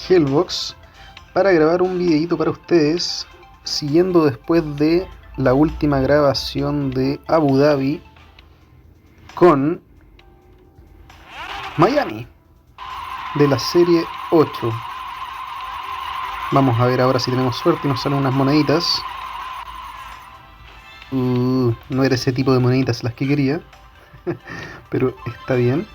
Hellbox para grabar un videito para ustedes, siguiendo después de la última grabación de Abu Dhabi con Miami de la serie 8. Vamos a ver ahora si tenemos suerte y nos salen unas moneditas. No era ese tipo de moneditas las que quería, pero está bien.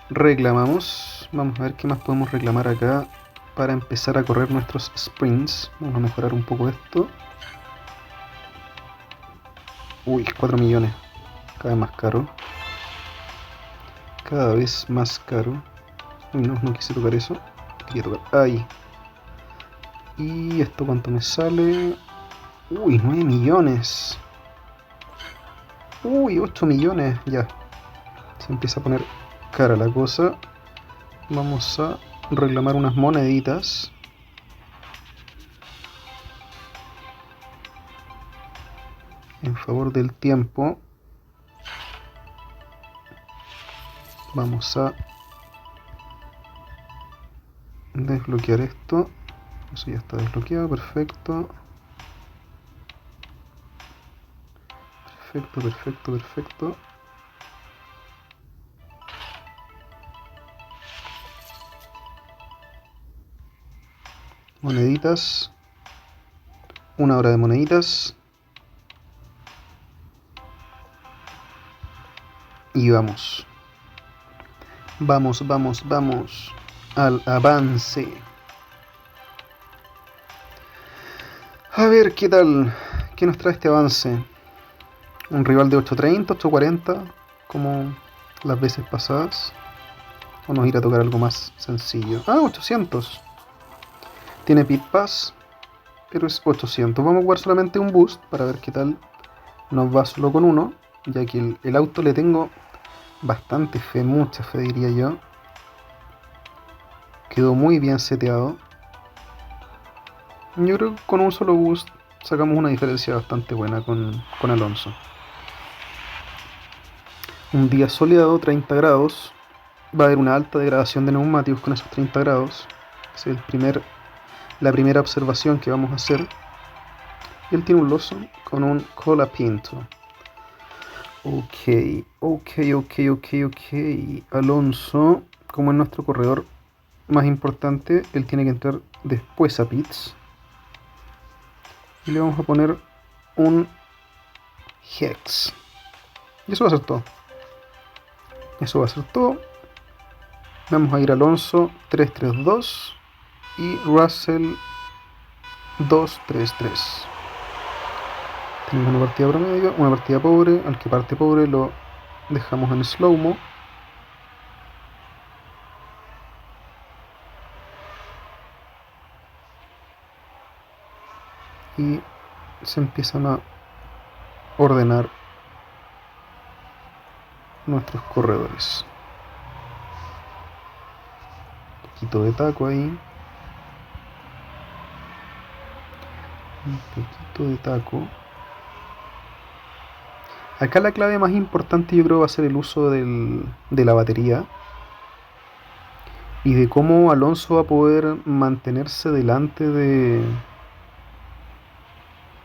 Reclamamos. Vamos a ver qué más podemos reclamar acá para empezar a correr nuestros sprints. Vamos a mejorar un poco esto. Uy, 4 millones. Cada vez más caro. Cada vez más caro. Uy, no quise tocar eso. Quería tocar ahí. ¿Y esto cuánto me sale? Uy, 9 millones. Uy, 8 millones. Ya. Se empieza a poner cara la cosa. Vamos a reclamar unas moneditas. En favor del tiempo. Vamos a desbloquear esto. Eso ya está desbloqueado, perfecto. Perfecto. Moneditas. Una hora de moneditas. Y vamos. Vamos. Al avance. A ver qué tal. ¿Qué nos trae este avance? Un rival de 830, 840, como las veces pasadas. O nos irá a tocar algo más sencillo. 800. Tiene Pit Pass, pero es 800. Vamos a jugar solamente un boost para ver qué tal nos va solo con uno. Ya que el auto le tengo bastante fe, mucha fe diría yo. Quedó muy bien seteado. Yo creo que con un solo boost sacamos una diferencia bastante buena con Alonso. Un día soleado, 30 grados. Va a haber una alta degradación de neumáticos con esos 30 grados. Es la primera observación que vamos a hacer. Y él tiene un Lawson con un Colapinto. Ok. Alonso, como es nuestro corredor más importante, él tiene que entrar después a pits. Y le vamos a poner un Hex. Y eso va a ser todo. Vamos a ir a Alonso 332 y Russell 233. Tenemos una partida promedio, una partida pobre. Al que parte pobre lo dejamos en slow-mo. Y se empiezan a ordenar nuestros corredores. Un poquito de taco ahí. Acá la clave más importante yo creo va a ser el uso de la batería. Y de cómo Alonso va a poder mantenerse delante de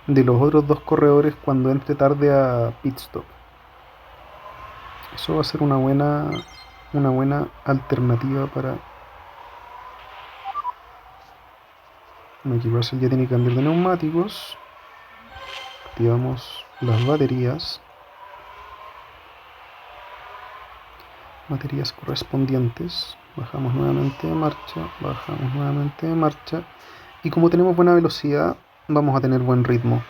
los otros dos corredores cuando entre tarde a pit stop. Eso va a ser una buena alternativa para... Bueno, aquí Russell ya tiene que cambiar de neumáticos. Activamos las baterías correspondientes. Bajamos nuevamente de marcha. Y como tenemos buena velocidad, vamos a tener buen ritmo.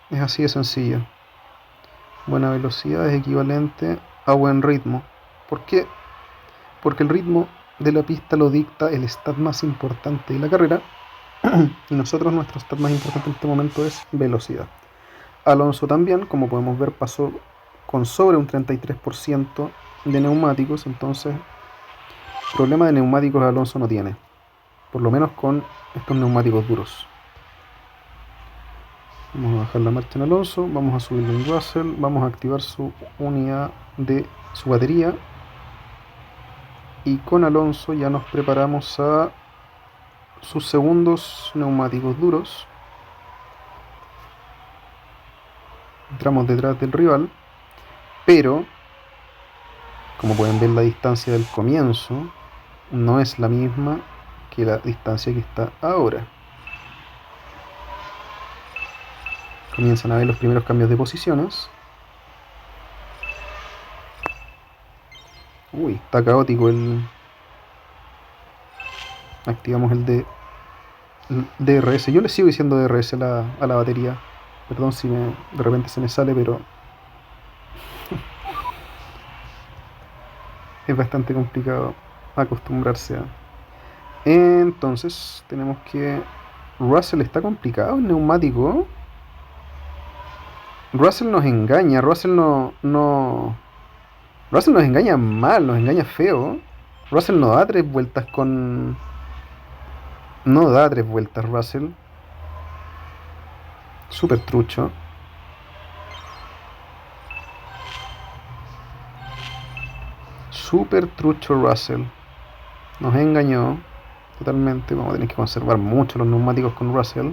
Es así de sencillo. Buena velocidad es equivalente a buen ritmo. ¿Por qué? Porque el ritmo de la pista lo dicta el stat más importante de la carrera. Y nuestro stat más importante en este momento es velocidad. Alonso también, como podemos ver, pasó con sobre un 33% de neumáticos. Entonces, problema de neumáticos Alonso no tiene. Por lo menos con estos neumáticos duros. Vamos a bajar la marcha en Alonso, vamos a subirlo en Russell, vamos a activar su unidad de su batería. Y con Alonso ya nos preparamos a sus segundos neumáticos duros. Entramos detrás del rival, pero como pueden ver, la distancia del comienzo no es la misma que la distancia que está ahora. Comienzan a ver los primeros cambios de posiciones. Uy, está caótico el... Activamos el DRS. Yo le sigo diciendo DRS a la batería. Perdón si de repente se me sale, pero es bastante complicado acostumbrarse a... Entonces, tenemos que... Russell está complicado el neumático. Russell nos engaña. Russell nos engaña mal, nos engaña feo. Russell no da 3 vueltas con... No da 3 vueltas, Russell. Súper trucho. Súper trucho Russell. Nos engañó totalmente. Vamos a tener que conservar mucho los neumáticos con Russell.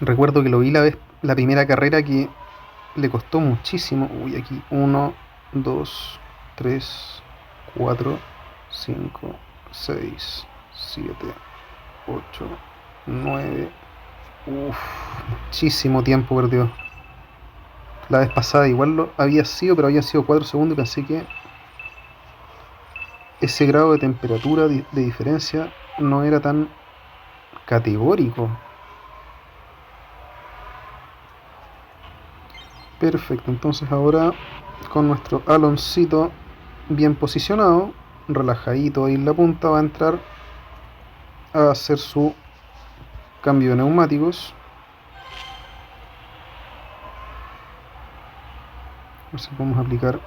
Recuerdo que lo vi la primera carrera que le costó muchísimo. Uy, aquí 1, 2, 3, 4, 5, 6, 7, 8, 9. Uff, muchísimo tiempo perdió. La vez pasada igual lo había sido, pero había sido 4 segundos y pensé que ese grado de temperatura de diferencia no era tan categórico. Perfecto, entonces ahora con nuestro aloncito bien posicionado, relajadito ahí en la punta, va a entrar a hacer su cambio de neumáticos. A ver si podemos aplicar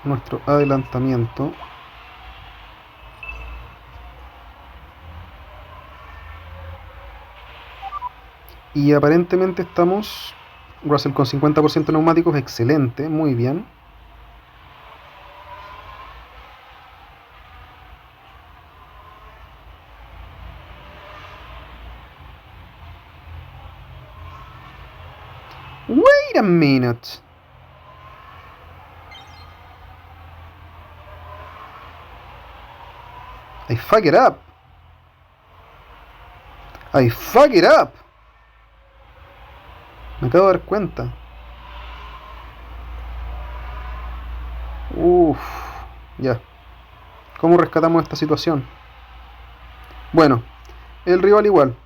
nuestro adelantamiento. Y aparentemente estamos... Russell con 50% neumáticos, excelente, muy bien. Wait a minute. I fuck it up. I fuck it up. Me acabo de dar cuenta. Uff, ya. ¿Cómo rescatamos esta situación? Bueno, el rival igual.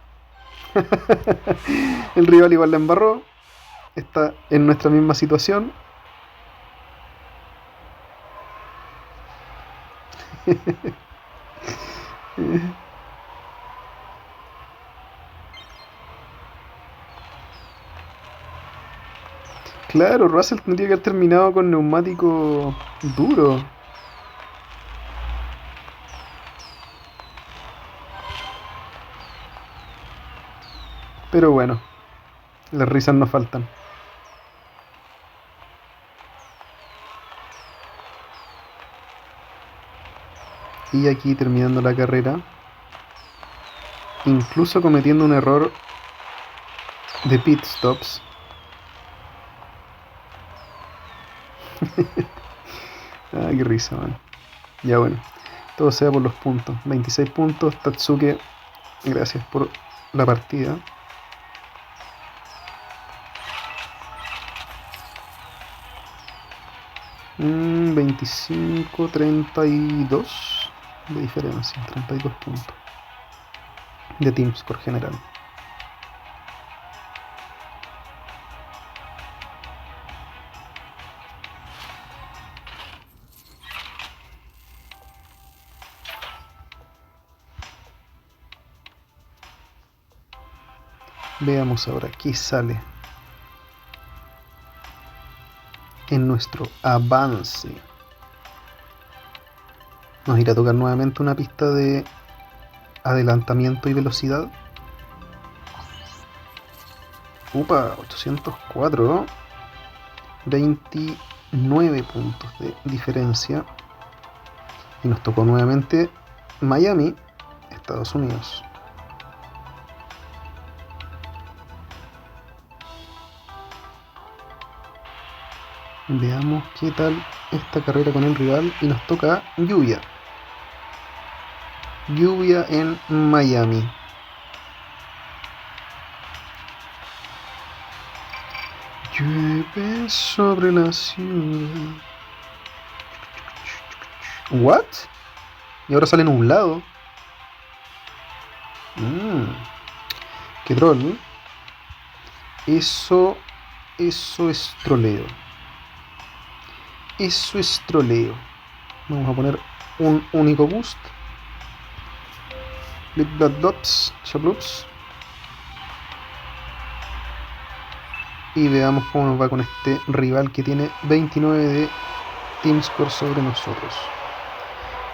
El rival igual la embarró. Está en nuestra misma situación. Claro, Russell tendría que haber terminado con neumático duro. Pero bueno, las risas no faltan. Y aquí terminando la carrera, incluso cometiendo un error de pit stops. Ah, qué risa, man. Ya bueno, todo sea por los puntos. 26 puntos, Tatsuke, gracias por la partida. Mm, 25, 32 de diferencia, 32 puntos de team score general. Veamos ahora qué sale en nuestro avance. Nos irá a tocar nuevamente una pista de adelantamiento y velocidad. Upa, 804, 29 puntos de diferencia. Y nos tocó nuevamente Miami, Estados Unidos. Veamos qué tal esta carrera con el rival y nos toca lluvia. Lluvia en Miami. Llueve sobre la ciudad. ¿What? Y ahora sale nublado. Qué troll. Eso es troleo. Eso es troleo. Vamos a poner un único boost. Big Blood Dots, Shablops. Y veamos cómo nos va con este rival que tiene 29 de Team Score sobre nosotros.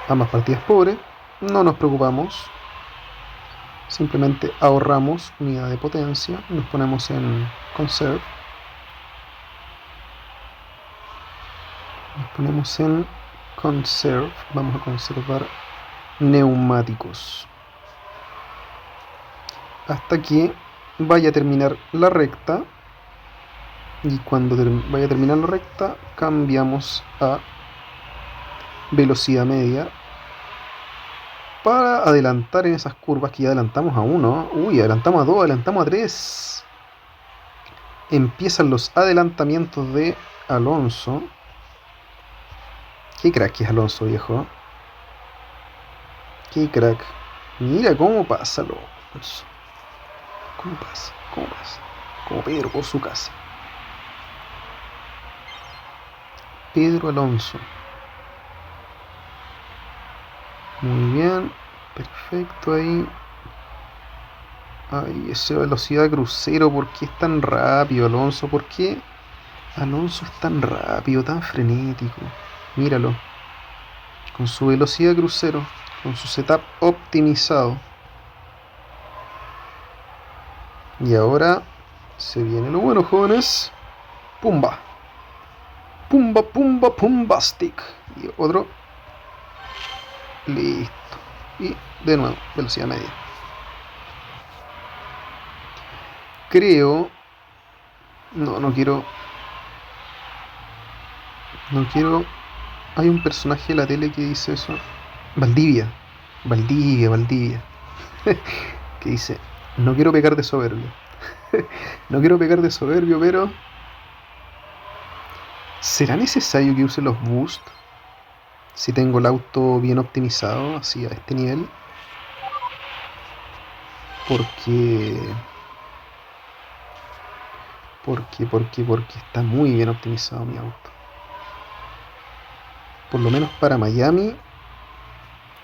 Ambas partidas pobres, no nos preocupamos. Simplemente ahorramos unidad de potencia. Nos ponemos en Conserve. Nos ponemos en Conserve. Vamos a conservar neumáticos. Hasta que vaya a terminar la recta. Y cuando vaya a terminar la recta, cambiamos a velocidad media para adelantar en esas curvas que ya adelantamos a 1. Uy, adelantamos a 2, adelantamos a 3. Empiezan los adelantamientos de Alonso. Qué crack es Alonso, viejo. Qué crack. Mira cómo pasa Alonso. ¿Cómo pasa? ¿Cómo pasa? Como Pedro por su casa. Pedro Alonso. Muy bien. Perfecto ahí. Ay, esa velocidad crucero. ¿Por qué es tan rápido Alonso? ¿Por qué Alonso es tan rápido, tan frenético? Míralo. Con su velocidad crucero. Con su setup optimizado. Y ahora se viene lo bueno, jóvenes. Pumba. Pumba, pumba, pumbastic. Y otro. Listo. Y de nuevo, velocidad media. Creo... No quiero... No quiero... Hay un personaje de la tele que dice eso. Valdivia. Que dice... No quiero pecar de soberbio. No quiero pecar de soberbio, pero... ¿Será necesario que use los boosts? Si tengo el auto bien optimizado, así a este nivel. Porque está muy bien optimizado mi auto. Por lo menos para Miami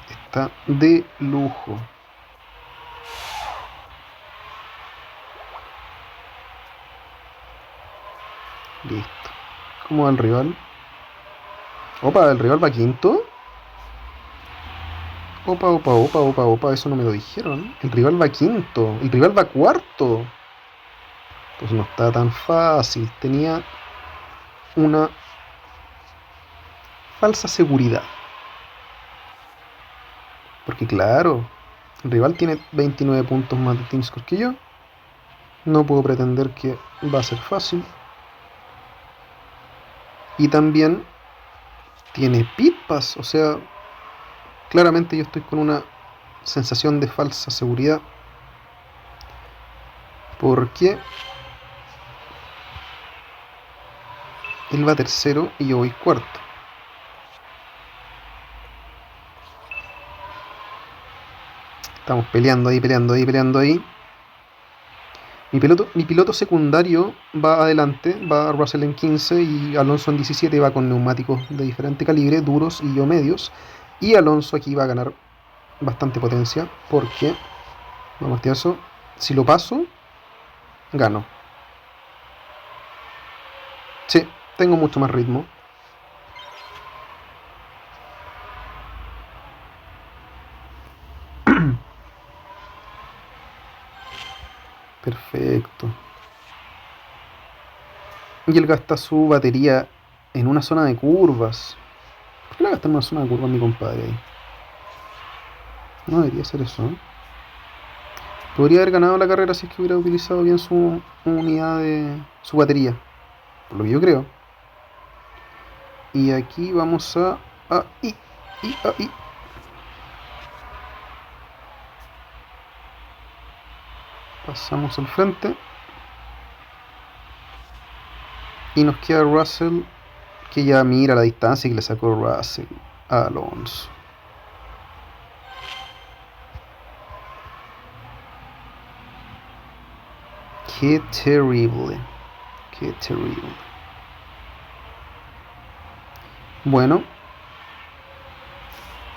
está de lujo. Listo. ¿Cómo va el rival? Opa, el rival va quinto. Opa, eso no me lo dijeron. El rival va quinto. El rival va cuarto. Pues no está tan fácil. Tenía una falsa seguridad. Porque claro, el rival tiene 29 puntos más de Team Score que yo. No puedo pretender que va a ser fácil. Y también tiene pit pass, o sea, claramente yo estoy con una sensación de falsa seguridad. Porque él va tercero y yo voy cuarto. Estamos peleando ahí. Mi piloto secundario va adelante, va Russell en 15 y Alonso en 17, va con neumáticos de diferente calibre, duros y yo medios. Y Alonso aquí va a ganar bastante potencia porque, vamos a eso, si lo paso, gano. Sí, tengo mucho más ritmo. Perfecto. Y él gasta su batería en una zona de curvas. ¿Por qué la gasta en una zona de curvas mi compadre ahí? No debería ser eso, ¿eh? Podría haber ganado la carrera si es que hubiera utilizado bien su unidad de su batería, por lo que yo creo. Y aquí vamos a pasamos al frente y nos queda Russell, que ya mira la distancia que le sacó Russell a Alonso. Qué terrible, qué terrible. Bueno,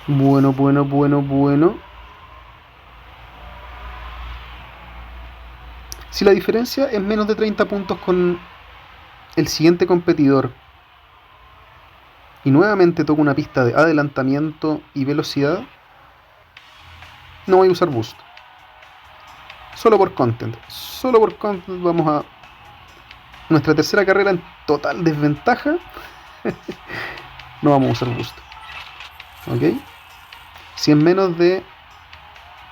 bueno. Si la diferencia es menos de 30 puntos con el siguiente competidor y nuevamente toco una pista de adelantamiento y velocidad, no voy a usar boost. Solo por content. Solo por content vamos a nuestra tercera carrera en total desventaja. No vamos a usar boost. ¿Ok? Si es menos de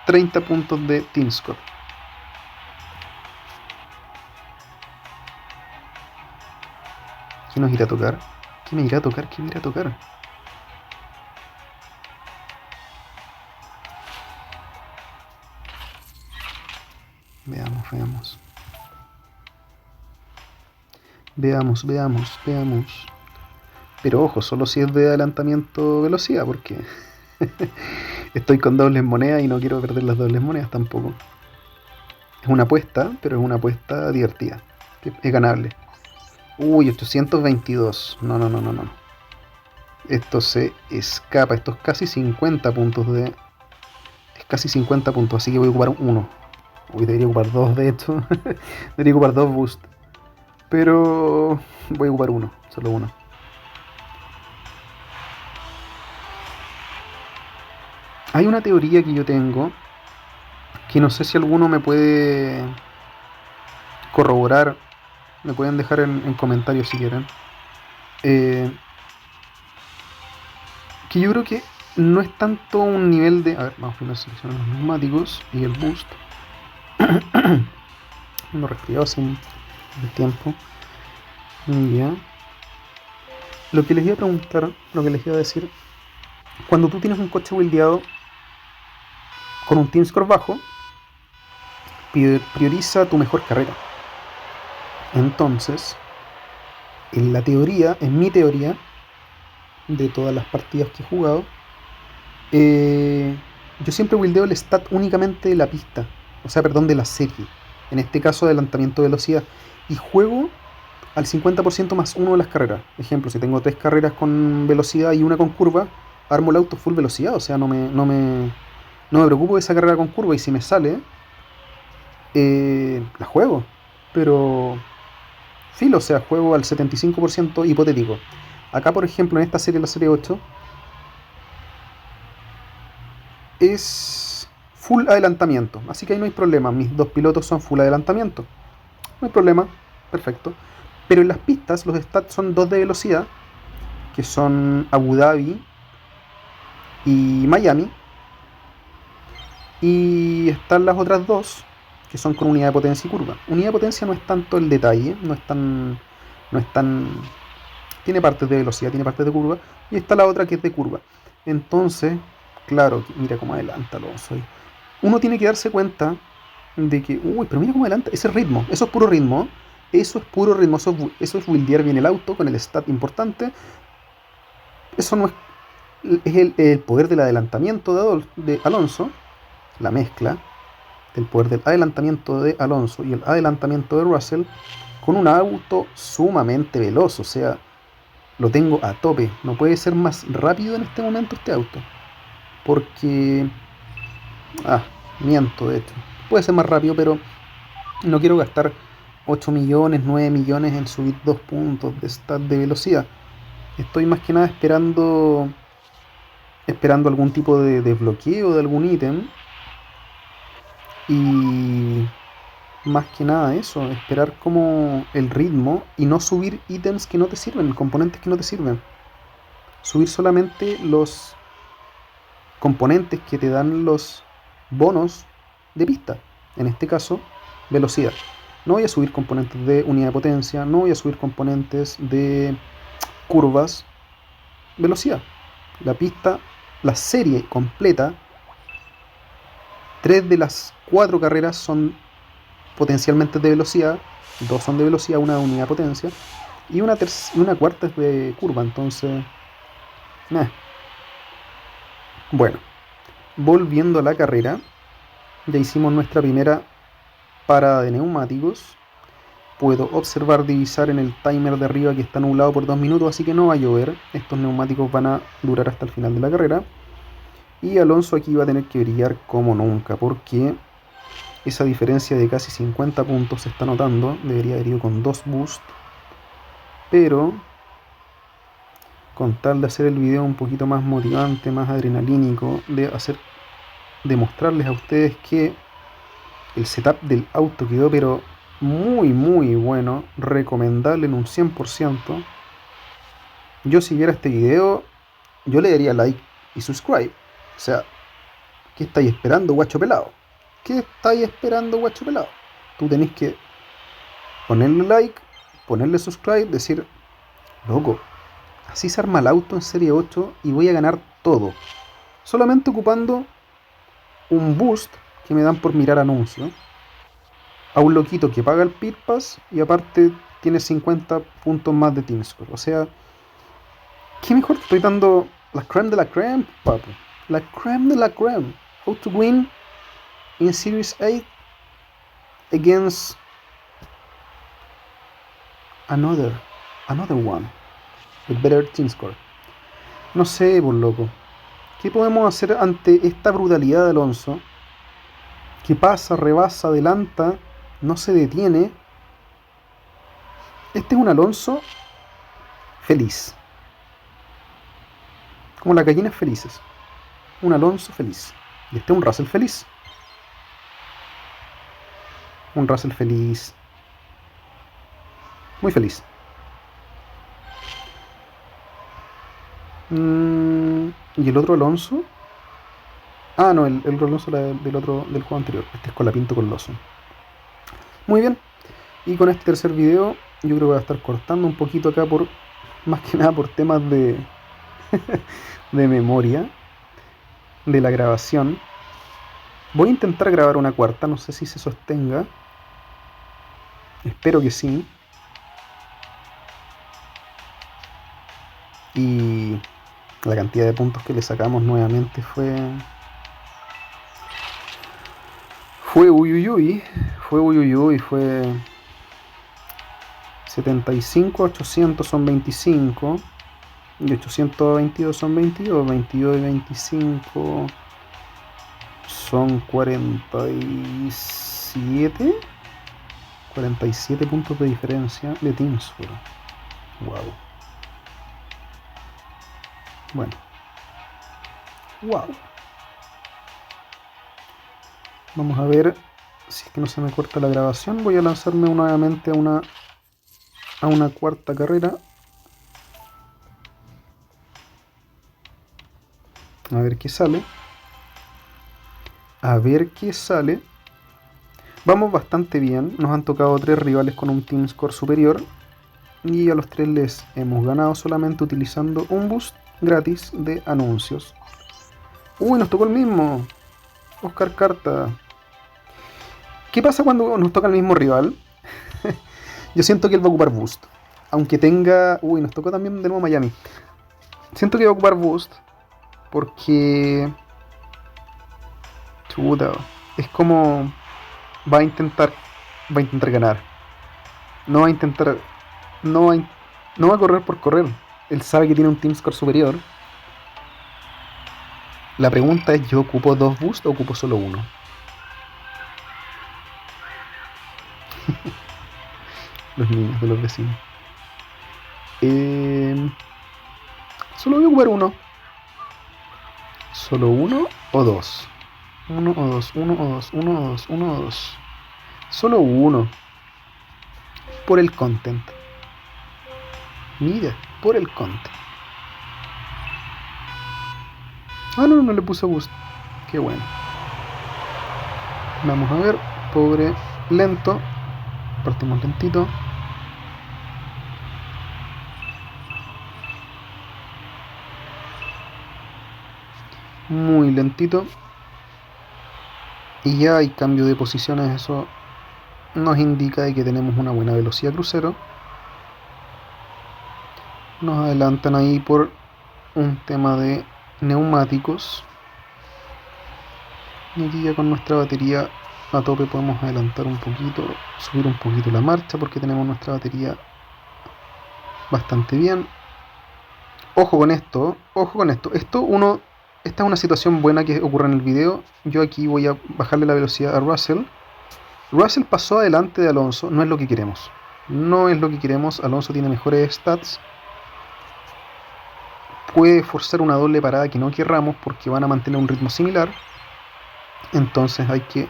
30 puntos de team score. ¿Qué nos irá a tocar? ¿Qué me irá a tocar? ¿Qué me irá a tocar? Veamos. Veamos. Pero ojo, solo si es de adelantamiento velocidad, porque estoy con dobles monedas y no quiero perder las dobles monedas tampoco. Es una apuesta, pero es una apuesta divertida. Es ganable. Uy, 822. No. Esto se escapa. Esto es casi 50 puntos de... Es casi 50 puntos, así que voy a ocupar uno. Uy, debería ocupar dos de hecho. Debería ocupar dos boosts. Pero voy a ocupar uno, solo uno. Hay una teoría que yo tengo, que no sé si alguno me puede corroborar, me pueden dejar en comentarios si quieren. Que yo creo que no es tanto un nivel de... A ver, vamos primero a seleccionar los neumáticos y el boost. No resfriado sin el tiempo. Ya. Lo que les iba a preguntar, lo que les iba a decir, cuando tú tienes un coche buildeado con un team score bajo, prioriza tu mejor carrera. Entonces, en la teoría, en mi teoría, de todas las partidas que he jugado, yo siempre buildeo el stat únicamente de la pista, o sea, perdón, de la serie. En este caso, adelantamiento de velocidad. Y juego al 50% más uno de las carreras. Ejemplo, si tengo 3 carreras con velocidad y una con curva, armo el auto full velocidad, o sea, no me preocupo de esa carrera con curva y si me sale, la juego. Pero, filo, o sea, juego al 75% hipotético. Acá, por ejemplo, en esta serie, la serie 8, es full adelantamiento. Así que ahí no hay problema. Mis dos pilotos son full adelantamiento. No hay problema. Perfecto. Pero en las pistas los stats son 2 de velocidad, que son Abu Dhabi y Miami. Y están las otras dos, que son con unidad de potencia y curva. Unidad de potencia no es tanto el detalle, no es tan... Tiene partes de velocidad, tiene partes de curva. Y está la otra que es de curva. Entonces, claro, mira cómo adelanta Alonso. Uno tiene que darse cuenta de que, uy, pero mira cómo adelanta, ese ritmo, eso es puro ritmo. Eso es buildear bien el auto con el stat importante. Eso no es... Es el poder del adelantamiento de Alonso, la mezcla del poder del adelantamiento de Alonso y el adelantamiento de Russell con un auto sumamente veloz. O sea, lo tengo a tope. No puede ser más rápido en este momento este auto. Porque... miento de hecho. Puede ser más rápido, pero no quiero gastar 8 millones, 9 millones en subir 2 puntos de stat de velocidad. Estoy más que nada esperando algún tipo de desbloqueo de algún ítem. Y más que nada eso, esperar como el ritmo y no subir ítems que no te sirven, componentes que no te sirven. Subir solamente los componentes que te dan los bonos de pista. En este caso, velocidad. No voy a subir componentes de unidad de potencia, no voy a subir componentes de curvas, velocidad. La pista, la serie completa, 3 de las 4 carreras son potencialmente de velocidad, 2 son de velocidad, una de unidad de potencia, y una cuarta es de curva, entonces... Bueno, volviendo a la carrera, ya hicimos nuestra primera parada de neumáticos. Puedo observar, divisar en el timer de arriba que está nublado por 2 minutos, así que no va a llover. Estos neumáticos van a durar hasta el final de la carrera. Y Alonso aquí va a tener que brillar como nunca, porque esa diferencia de casi 50 puntos se está notando. Debería haber ido con 2 boosts, pero con tal de hacer el video un poquito más motivante, más adrenalínico, de mostrarles a ustedes que el setup del auto quedó pero muy bueno, recomendable en un 100%. Yo, si viera este video, yo le daría like y subscribe. O sea, ¿qué estáis esperando, guacho pelado? ¿Qué estáis esperando, guacho pelado? Tú tenés que ponerle like, ponerle subscribe, decir, loco, así se arma el auto en Serie 8 y voy a ganar todo. Solamente ocupando un boost que me dan por mirar anuncios. A un loquito que paga el Pit Pass y aparte tiene 50 puntos más de Team Score. O sea, ¿qué mejor? Te estoy dando la creme de la creme, papu. La creme de la creme. How to win in Series 8 against another one with better Team Score. No sé, por loco. ¿Qué podemos hacer ante esta brutalidad de Alonso? Que pasa, rebasa, adelanta, no se detiene. Este es un Alonso feliz. Como las gallinas felices. Un Alonso feliz. Y este es un Russell feliz. Un Russell feliz. Muy feliz. ¿Y el otro Alonso? Ah, no, el otro Alonso del juego anterior. Este es Colapinto con Lawson. Muy bien. Y con este tercer video, yo creo que voy a estar cortando un poquito acá por... Más que nada por temas de... de memoria. De la grabación. Voy a intentar grabar una cuarta, no sé si se sostenga. Espero que sí. Y la cantidad de puntos que le sacamos nuevamente fue uyuyuy. Fue 75, 800 son 25. Y 822 son 22. 22 y 25 son 47. 47 puntos de diferencia de Team Score. Wow. Bueno. Wow. Vamos a ver si es que no se me corta la grabación. Voy a lanzarme nuevamente a una cuarta carrera. A ver qué sale. Vamos bastante bien. Nos han tocado 3 rivales con un Team Score superior. Y a los 3 les hemos ganado solamente utilizando un boost gratis de anuncios. Uy, nos tocó el mismo. Oscar Carta. ¿Qué pasa cuando nos toca el mismo rival? Yo siento que él va a ocupar boost. Aunque tenga... Uy, nos tocó también de nuevo Miami. Siento que va a ocupar boost. Porque... Chuta. Es como... Va a intentar ganar. No va a intentar... No va a correr por correr. Él sabe que tiene un Team Score superior. La pregunta es, ¿yo ocupo 2 boosts o ocupo solo 1? Los niños de los vecinos. Solo voy a ocupar 1. ¿Solo 1 o 2? 1 o 2, 1 o 2, 1 o 2, 1 o 2. Solo 1. Por el content. Mira, por el content. Ah, no, no le puse boost. Qué bueno. Vamos a ver. Pobre lento. Partimos lentito. Muy lentito. Y ya hay cambio de posiciones. Eso nos indica de que tenemos una buena velocidad crucero. Nos adelantan ahí por un tema de neumáticos. Y aquí ya con nuestra batería a tope podemos adelantar un poquito, subir un poquito la marcha porque tenemos nuestra batería bastante bien. Ojo con esto, ojo con esto. Esta es una situación buena que ocurre en el video. Yo aquí voy a bajarle la velocidad a Russell. Russell pasó adelante de Alonso, no es lo que queremos. No es lo que queremos, Alonso tiene mejores stats. Puede forzar una doble parada que no querramos porque van a mantener un ritmo similar. Entonces hay que,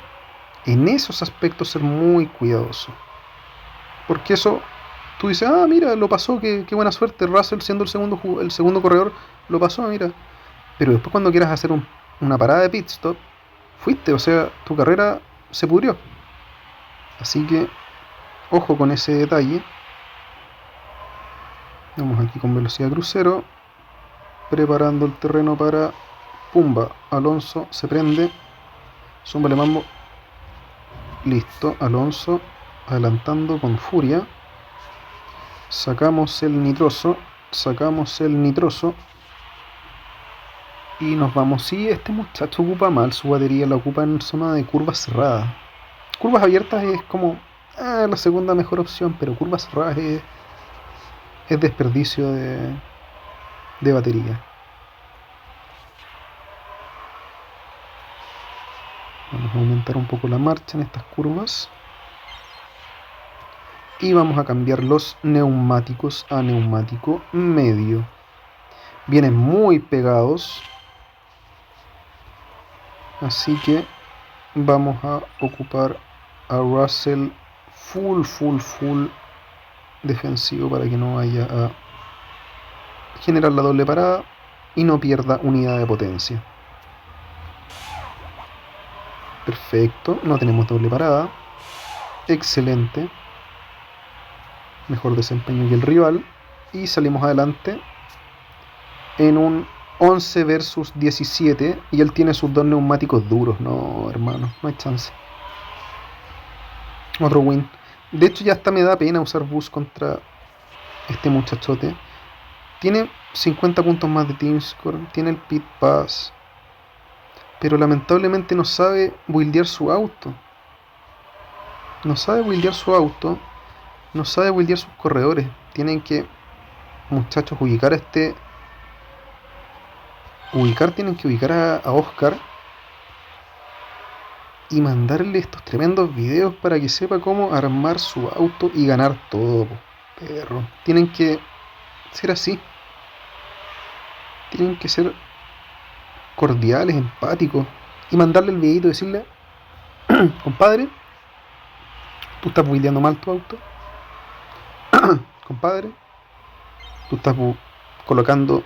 en esos aspectos, ser muy cuidadoso. Porque eso, tú dices, ah, mira, lo pasó, qué buena suerte. Russell, siendo el segundo corredor, lo pasó, mira. Pero después cuando quieras hacer una parada de pit stop, fuiste, o sea, tu carrera se pudrió. Así que, ojo con ese detalle. Vamos aquí con velocidad crucero, preparando el terreno para pumba. Alonso se prende, zúmbale mambo. Listo, Alonso adelantando con furia. Sacamos el nitroso y nos vamos. Sí, este muchacho ocupa mal su batería, la ocupa en zona de curvas cerradas. Curvas abiertas es como la segunda mejor opción, pero curvas cerradas es desperdicio de batería. Vamos a aumentar un poco la marcha en estas curvas. Y vamos a cambiar los neumáticos a neumático medio. Vienen muy pegados. Así que vamos a ocupar a Russell full defensivo para que no vaya a generar la doble parada y no pierda unidad de potencia. Perfecto, no tenemos doble parada. Excelente. Mejor desempeño que el rival. Y salimos adelante en un 11 versus 17. Y él tiene sus dos neumáticos duros. No, hermano, no hay chance. Otro win. De hecho, ya hasta me da pena usar boost contra este muchachote. Tiene 50 puntos más de team score. Tiene el pit pass. Pero lamentablemente no sabe buildear su auto. No sabe buildear su auto. No sabe buildear sus corredores. Tienen que, muchachos, tienen que ubicar a Oscar y mandarle estos tremendos videos para que sepa cómo armar su auto y ganar todo, perro. Tienen que ser así. Tienen que ser cordiales, empáticos y mandarle el videito y decirle, compadre, tú estás buildeando mal tu auto. Compadre, tú estás colocando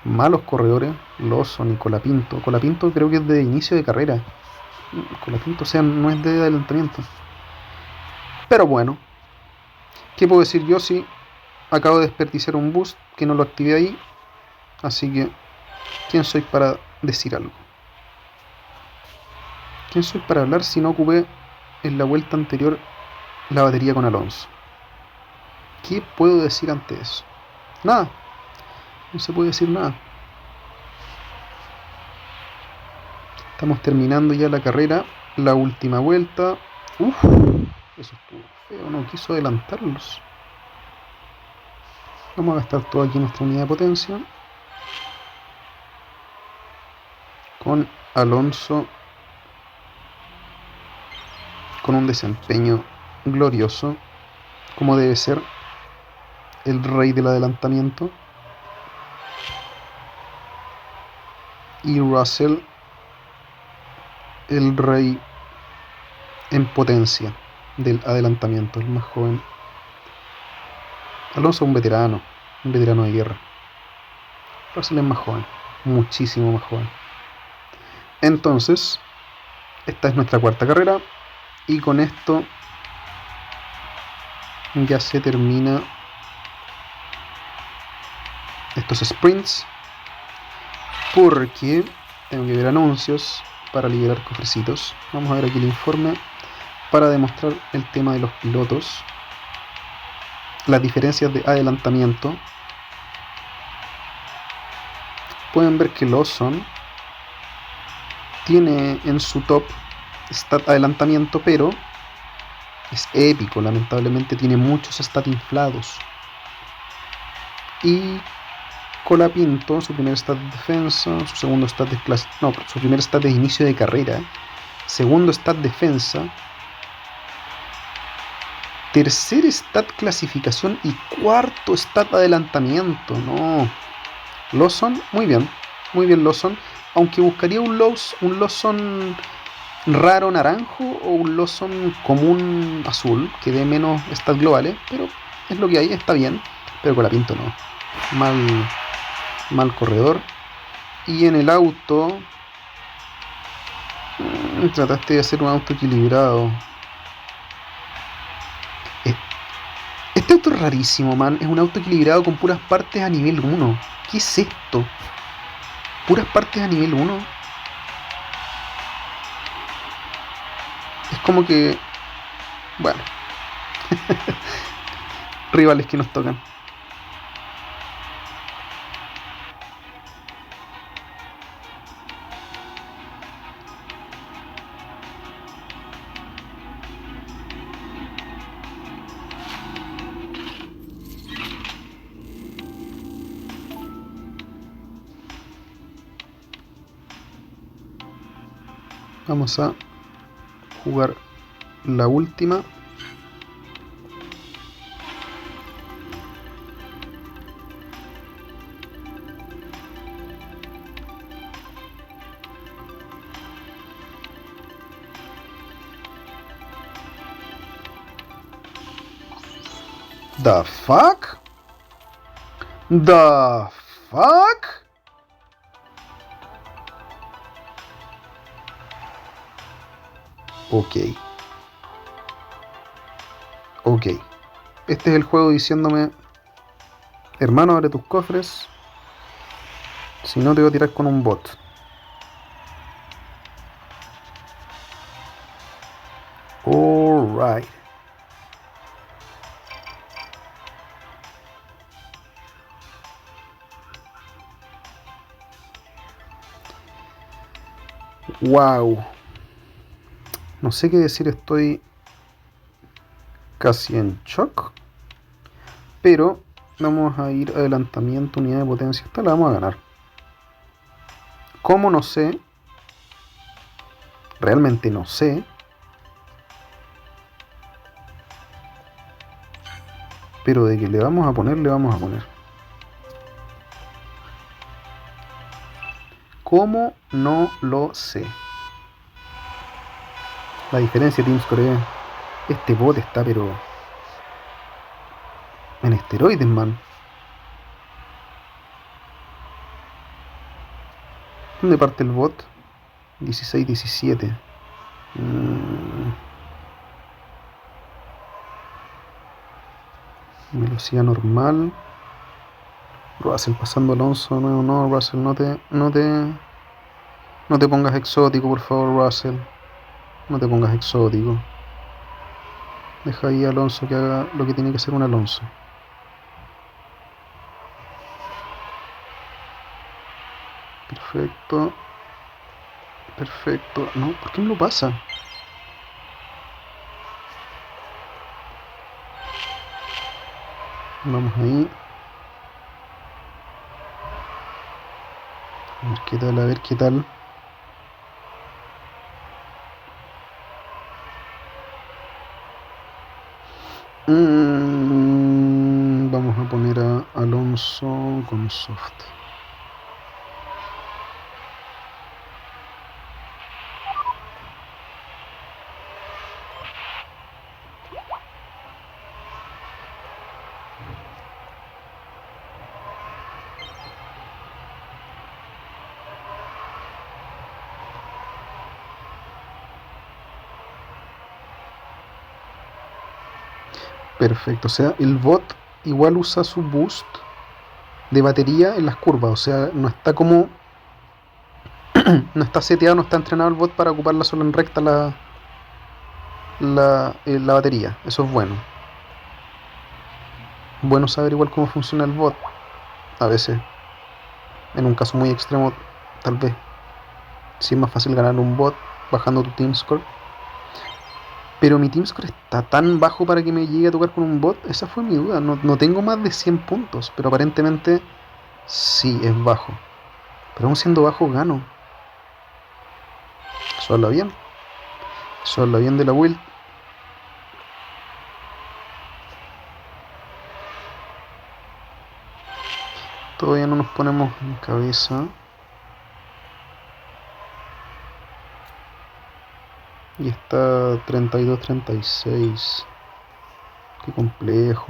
malos corredores. Lawson y Colapinto. Colapinto creo que es de inicio de carrera. Colapinto, o sea, no es de adelantamiento. Pero bueno, ¿qué puedo decir yo si acabo de desperdiciar un boost que no lo activé ahí? Así que, ¿quién soy para decir algo? ¿Quién soy para hablar si no ocupé en la vuelta anterior la batería con Alonso? ¿Qué puedo decir ante eso? Nada. No se puede decir nada. Estamos terminando ya la carrera. La última vuelta. Uf, eso estuvo feo. No quiso adelantarlos. Vamos a gastar toda aquí nuestra unidad de potencia. Con Alonso. Con un desempeño glorioso. Como debe ser el rey del adelantamiento. Y Russell, el rey en potencia del adelantamiento, el más joven. Alonso es un veterano de guerra. Russell es más joven. muchísimo mejor. Entonces, esta es nuestra cuarta carrera y con esto ya se termina estos sprints, porque tengo que ver anuncios para liberar cofrecitos. Vamos a ver aquí el informe para demostrar el tema de los pilotos, las diferencias de adelantamiento. Pueden ver que Lawson tiene en su top stat adelantamiento, pero es épico, lamentablemente tiene muchos stats inflados. Y Colapinto, su primer stat de defensa, su segundo stat de su primer stat de inicio de carrera, segundo stat defensa, tercer stat clasificación y cuarto stat adelantamiento. No, Lawson, muy bien Lawson, aunque buscaría un Lawson raro naranjo o un Lawson común azul que dé menos stats globales, pero es lo que hay, está bien, pero Colapinto no, mal corredor. Y en el auto trataste de hacer un auto equilibrado. Este auto es rarísimo, man. Es un auto equilibrado con puras partes a nivel 1. ¿Qué es esto? Puras partes a nivel 1. Es como que... Bueno. Rivales que nos tocan. Vamos a jugar la última. The fuck? The fuck? Ok. Este es el juego diciéndome: hermano, abre tus cofres, si no te voy a tirar con un bot. Alright. Wow. No sé qué decir, estoy casi en shock. Pero vamos a ir adelantamiento, unidad de potencia. Esta la vamos a ganar. ¿Cómo? No sé. Realmente no sé. Pero de que le vamos a poner, le vamos a poner. ¿Cómo? No lo sé. La diferencia de Teams Corea. Este bot está pero... en esteroides, man. ¿Dónde parte el bot? 16-17. Velocidad normal. Russell pasando Alonso. No, Russell, no te pongas exótico, por favor, Russell. No te pongas exótico. Deja ahí a Alonso que haga lo que tiene que hacer un Alonso. Perfecto. Perfecto. No, ¿por qué me lo pasa? Vamos ahí. A ver qué tal, a ver qué tal. Vamos a poner a Alonso con soft. Perfecto, o sea, el bot igual usa su boost de batería en las curvas, o sea, no está como, no está seteado, no está entrenado el bot para ocuparla solo en recta la batería, eso es bueno. Bueno saber igual cómo funciona el bot, a veces, en un caso muy extremo, tal vez, si es más fácil ganar un bot bajando tu team score. Pero mi team score está tan bajo para que me llegue a tocar con un bot, esa fue mi duda, no tengo más de 100 puntos, pero aparentemente sí es bajo. Pero aún siendo bajo gano. Eso habla bien. Eso habla bien de la build. Todavía no nos ponemos en cabeza. Y está 32-36. Qué complejo.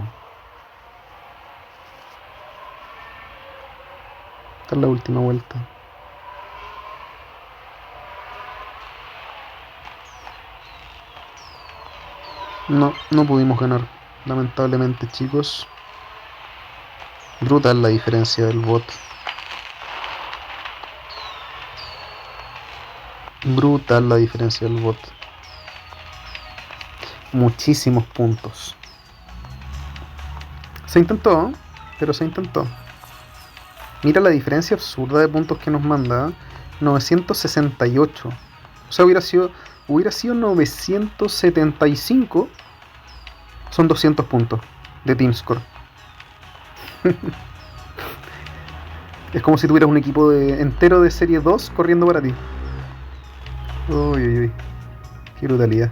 Esta es la última vuelta. No pudimos ganar. Lamentablemente, chicos. Brutal la diferencia del bot. Brutal la diferencia del bot. Muchísimos puntos. Se intentó, pero se intentó. Mira la diferencia absurda de puntos que nos manda. 968. O sea, hubiera sido 975. Son 200 puntos de Team Score. Es como si tuvieras un equipo entero de serie 2 corriendo para ti. Uy, uy, uy. Qué brutalidad.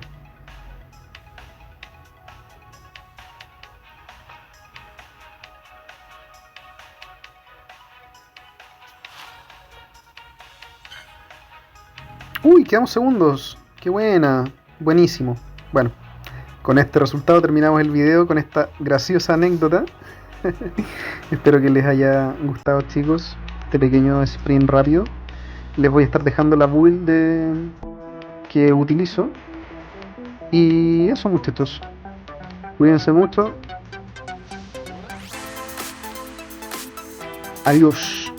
Uy, quedamos segundos. Qué buena. Buenísimo. Bueno, con este resultado terminamos el video con esta graciosa anécdota. Espero que les haya gustado, chicos, este pequeño sprint rápido. Les voy a estar dejando la build que utilizo. Y eso, muchachos. Cuídense mucho. Adiós.